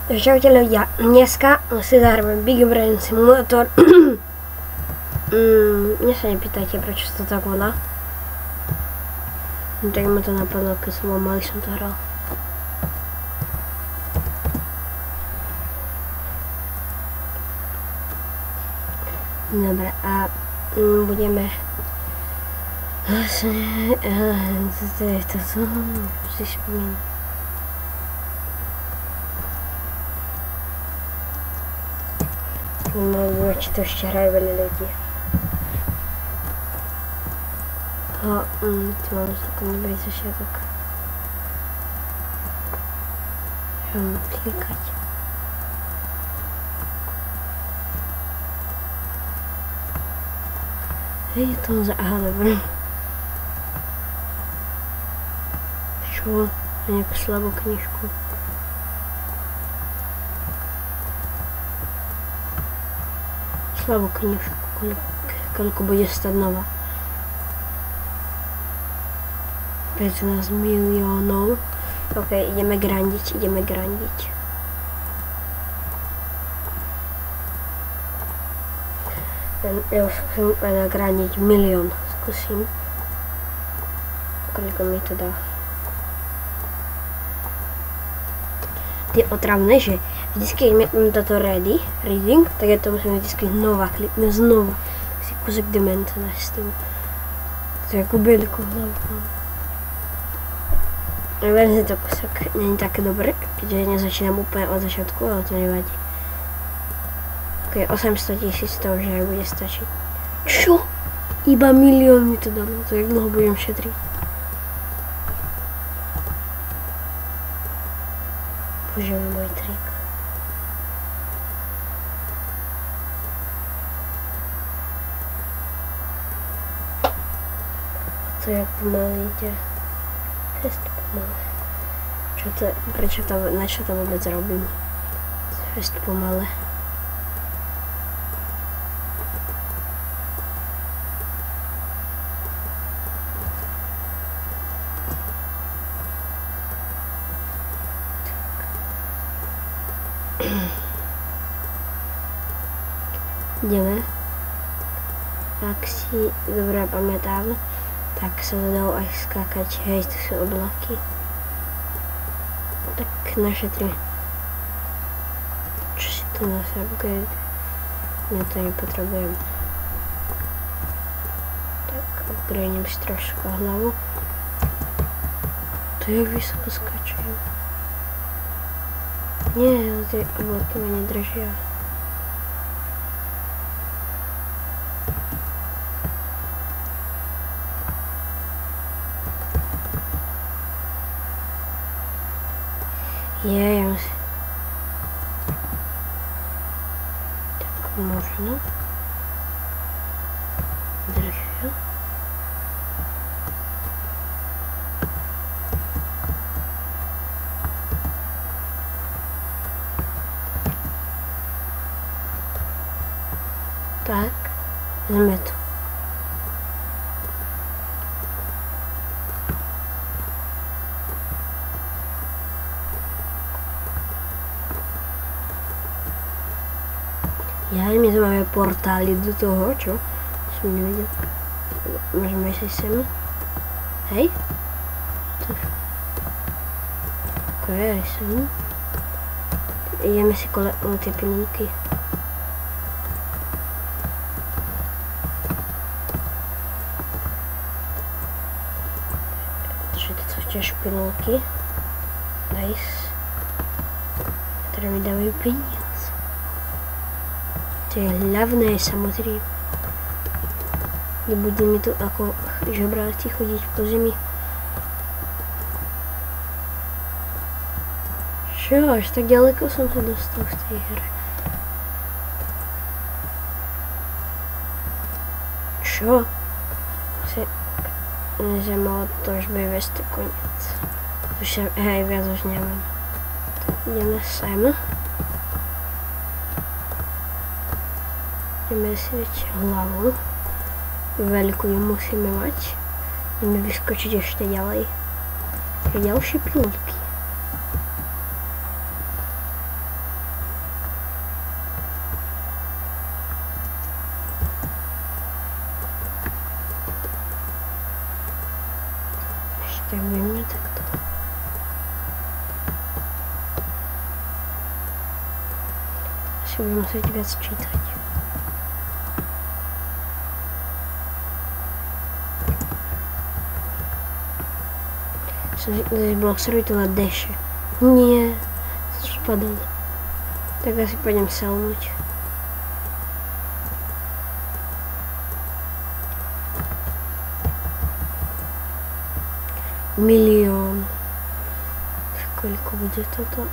Čaute ľudia, dneska si zahrajeme Big Brain Simulator. Mne sa nepýtajte, prečo sa to tak volá. Tak ma to napadlo, keď som bol malý, som to hral. Dobre, a budeme vlastne to si spomínam. Či to ešte hrajú veľa ľudí. Tu mám celkom dobrý začiatok. Čo mám klikať? Hej, je to aha, dobré. Čo? Nejakú slabú knižku. Slabú knižku, koľko bude stať nová. 15 miliónov. Ok, ideme grandiť. Ja už skúsim nagrandiť milión. Skúsim. Koľko mi to dá. Tie otravné, že vždycky, keď mám toto reading, tak ja to musím vždycky znova. Si kúsok dementa s tým. To je ako veľkú hlavu. Verím, že to kúsok nie je také dobré, keďže nezačínam úplne od začiatku, ale to nevadí. Ok, 800 000 to už aj bude stačiť. Čo? Iba milión mi to dalo, to jak dlho budem šetriť. Použijeme môj trik. To jak pomaly ide. Fest pomalé. Čo to je? Na čo to vôbec robím? Fest pomalé. Ideme. Ak si dobre pamätám, tak sa to dalo aj skákať, hej, to sú oblaky. Tak našetrím. Čo si to zase upgrade? Ja to nepotrebujem. Tak upgradením si trošku hlavu. To je jak vysoko skáčujem. Nie, ale tie oblaky ma nedržia. Ja musím. Tak možno. Držia. Tak, vezme to. Ja my tu máme portály do toho, čo? Som nevidel. Môžeme ísť sem. Hej? Ok, aj sem. Ideme si koľať tie pilulky. Takže to sú tiež pilulky. Nice. Ktoré mi dávajú peniaze. To je hlavné samozrejme. Nebudú mi tu ako žobráci chodiť po zemi. Čo, až tak ďaleko som sa dostal v tej hre. Čo? Že malo to už bude veste koniec. Už sa, hej, viac už nemám. Tak ideme sem. Ideme si dať hlavu. Veľkú ju musíme mať. Ideme vyskočiť ešte ďalej. Ďalšie pilotky. tak budeme takto. Asi budem musieť viac čítať. Blok servitula deše. Nie, spadol. Tak asi pôjdem selnúť. Milión. Koľko bude toto?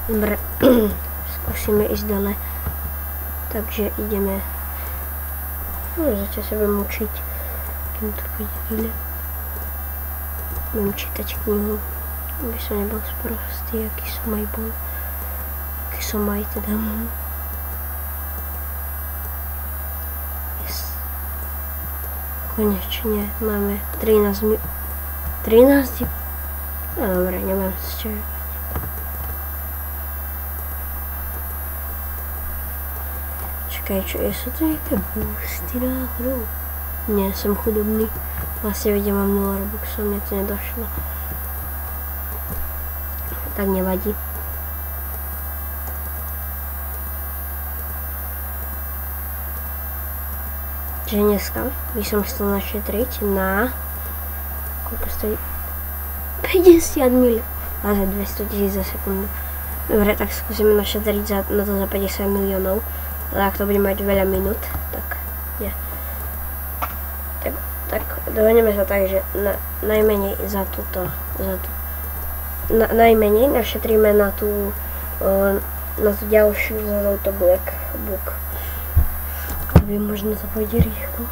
Dobre. Skúsime ísť dole. Takže ideme. No, zatiaľ sa budem učiť. Kým to pôjde dole. Budem čítať knihu. Aby som nebol sprostý, aký som aj bol. Aký som aj teda. Yes. Konečne máme 13 minút. 13? No dobre, nebudem sa čakať. Čakaj, čo je? Sú to nejaké boosty náhodou? Nie, som chudobný. Vlastne vidím, mám 0 Robuxov, mne to nedošlo. Tak nevadí. Že dneska by som chcel našetriť na... Koľko stojí? 50 mil. A za 200 000 za sekundu. Dobre, tak skúsime našetriť na to za 50 miliónov. Ale ak to bude mať veľa minút, tak nie. Tak dohodneme sa tak, že najmenej za túto, najmenej našetríme na tú ďalšiu za touto Black Book. Aby možno to pôjde rýchlo.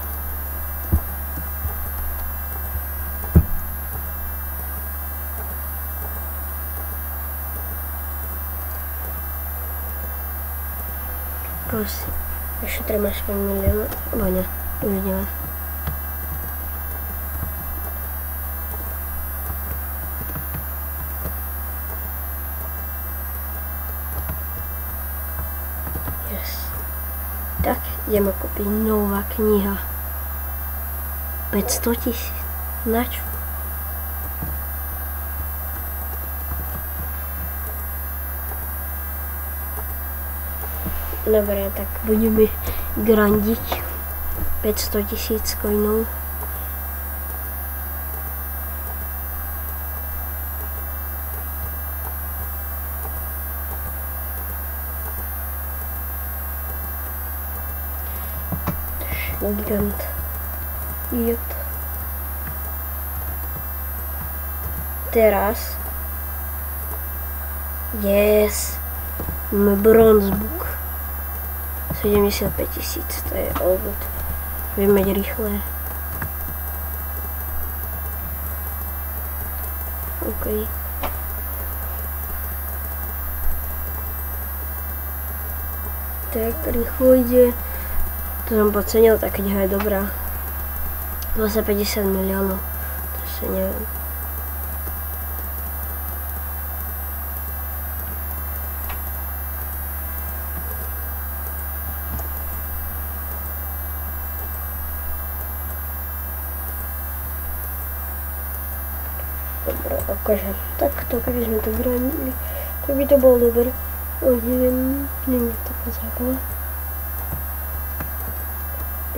Prosím, ešte treba aspoň milión, alebo ne, uvidíme. Yes. Tak, ideme kúpiť nová kniha. 500 000, na čo? Dobre, tak budeme grandiť 500 000 coinov. Gigant. Jep. Teraz. Yes. Máme bronze book. 75 000, to je all good. Budeme mať rýchle. OK. Tak rýchlo ide. To som podcenil, tak kniha je dobrá. 250 miliónov. To si neviem. Dobre, akože takto, keby sme to grandili, tak by to bolo dobre. O, neviem, nie je taká zábava.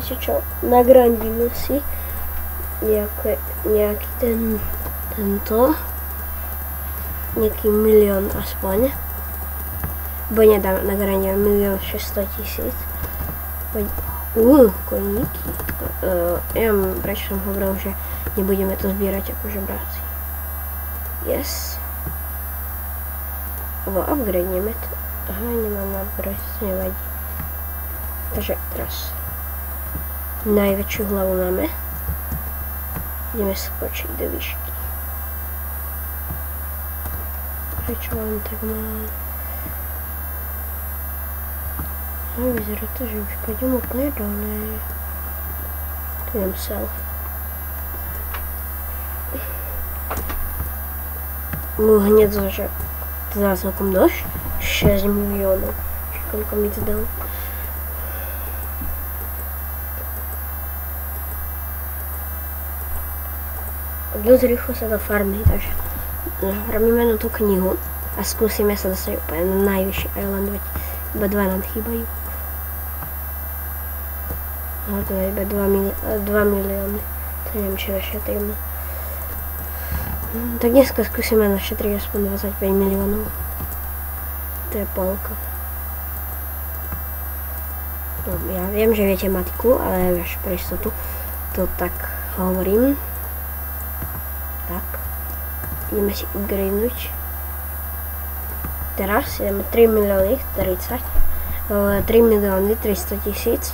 Viete čo, nagrandíme si nejaký tento, nejaký milión aspoň. Bo nedám, nagrandíme 1 600 000. Koníky. Ja prečo som hovoril, že nebudeme to zbierať ako žebráci. Yes. Alebo upgradeneme to. Aha, nemám upgrade, to nevadí. Takže teraz najväčšiu hlavu máme. Ideme skočiť do výšky. Prečo mám tak málo? No, vyzerá to, že už pôjdem úplne dole. Tu idem sel. Hneď že to dá celkom dosť. 6 miliónov. Koľko mi to dalo? Dosť rýchlo sa do farmy, takže robíme na tú knihu a skúsime sa dostať úplne na najvyšší island, veď iba 2 nám chýbajú. Ale to je iba 2 milióny, to neviem, či našetríme. Tak dneska skúsime našetriť aspoň 25 miliónov. To je polka. No, ja viem, že viete matiku, ale až pre istotu to tak hovorím. Tak, ideme si upgradenúť. Teraz ideme 3 milióny 30, 3 milióny 300 000.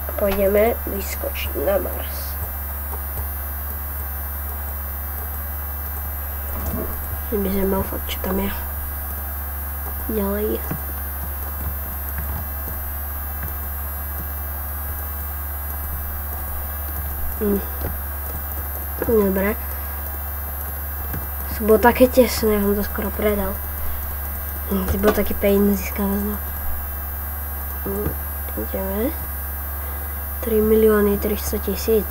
A pôjdeme vyskočiť na Mars. By sme mal fakt, čo tam je. Ďalej. Dobre. Bolo také tesné, ja som to skoro predal. To bol taký pain získavať znovu. Ideme. 3 milióny 300 000.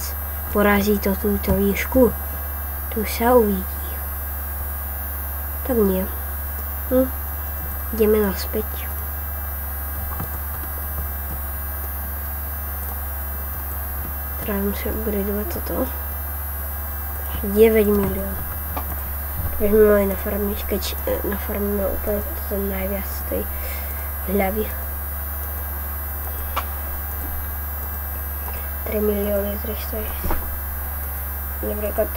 Porazí to túto výšku. Tu sa uvidí. Tak nie. Ideme naspäť. Teraz musím upgradovať toto. 9 miliónov. Takže sme mali nafarmiť, keď nafarmíme úplne toto najviac z tej hľavy. 3 milióny 300 000. Napríklad,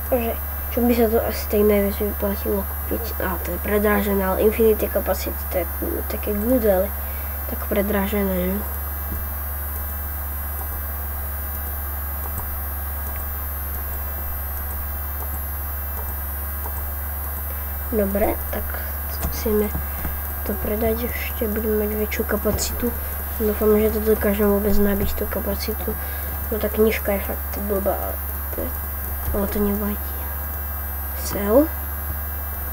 že čo by sa to asi tak najviac vyplatilo kúpiť? To je predrážené, ale Infinity Capacity, to je také good, ale tak predrážené, že? Dobre, tak musíme to predať, ešte budeme mať väčšiu kapacitu. Dúfam, že to dokážem vôbec nabiť tú kapacitu. No tá knižka je fakt blbá, ale to nevadí. Sell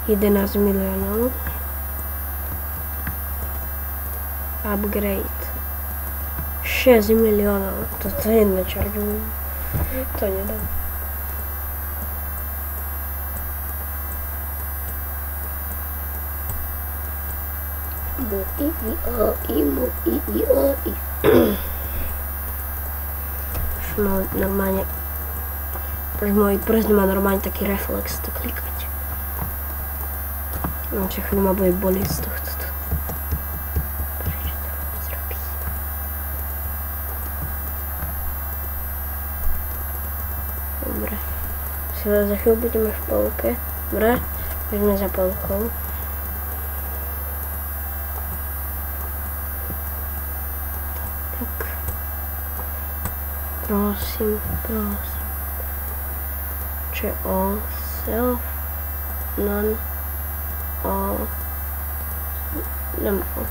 11 miliónov. Upgrade 6 miliónov. Toto je načaržujem. To nedám. Už mal normálne, môj prst má normálne taký reflex to klikať. No všechno ma bude boliť z tohto. Prečo to vôbec robí? Dobre. Za chvíľu budeme v polke. Dobre, budeme za polkou. Prosím. Čo je all self, none, all, none, all.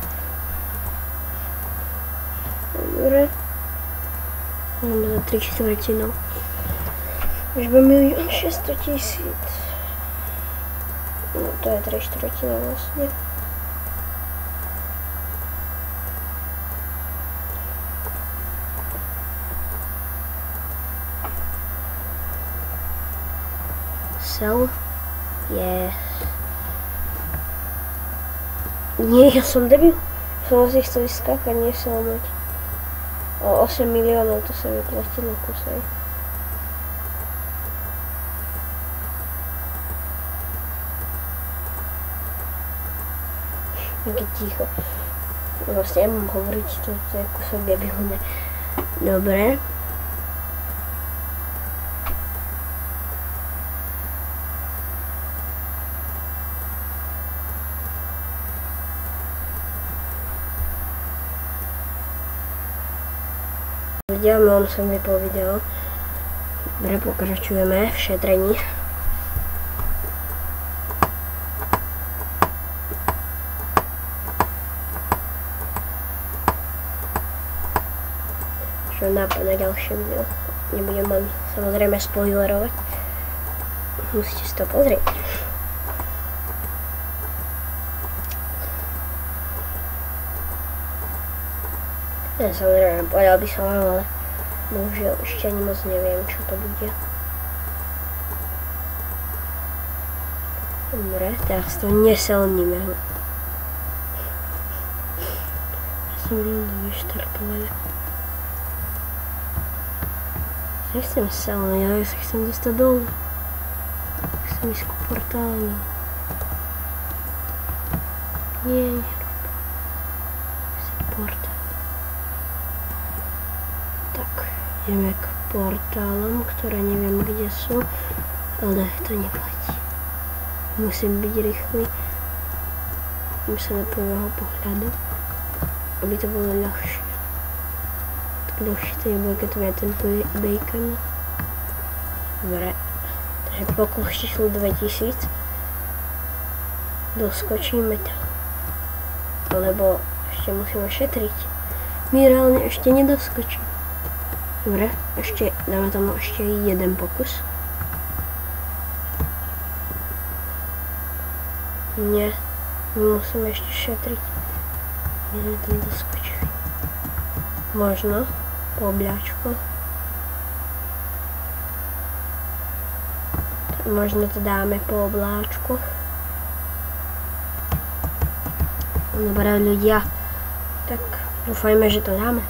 Dobre. Máme za 3/4. Už bude 1 600 000. No to je 3/4 vlastne. Sell? Yes. Nie, ja som debil. Som asi chcel skákať, nie som mať. O 8 miliónov to sa vyplatilo kusej. Také ticho. Vlastne ja mám hovoriť, to je kusok debilné. Dobre. On som vypol video. Dobre, pokračujeme v šetrení. Čo nápad na ďalšie video. Nebudem vám samozrejme spoilerovať. musíte si to pozrieť. Ja samozrejme, povedal by som vám, ale bohužiaľ ešte ani moc neviem, čo to bude. Dobre, teraz to neselníme. Ja som rovno vyštartovala. Nechcem selnúť, ale ja sa chcem dostať dolu. Chcem ísť ku portálu. Nie, nerob. Chcem portál. Tak, ideme k portálom, ktoré neviem kde sú, ale to neplatí. Musím byť rýchly. Musím sa do prvého pohľadu, aby to bolo ľahšie. Tak ľahšie to nebude, keď to bude ten bacon. Dobre. Takže pokus číslo 2000. Doskočíme tam. Lebo ešte musíme šetriť. My reálne ešte nedoskočíme. Dobre, ešte dáme tam ešte jeden pokus. Nie, my musíme ešte šetriť. My sme tam doskočili. Možno po obľačku. Možno to dáme po obláčku. Dobre ľudia, tak dúfajme, že to dáme.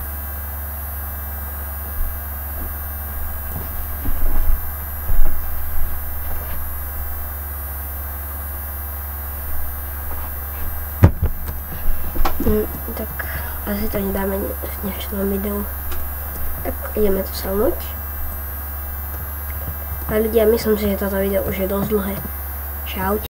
Tak asi to nedáme v dnešnom videu. Tak ideme to selnúť. A ľudia, myslím si, že toto video už je dosť dlhé. Čaute.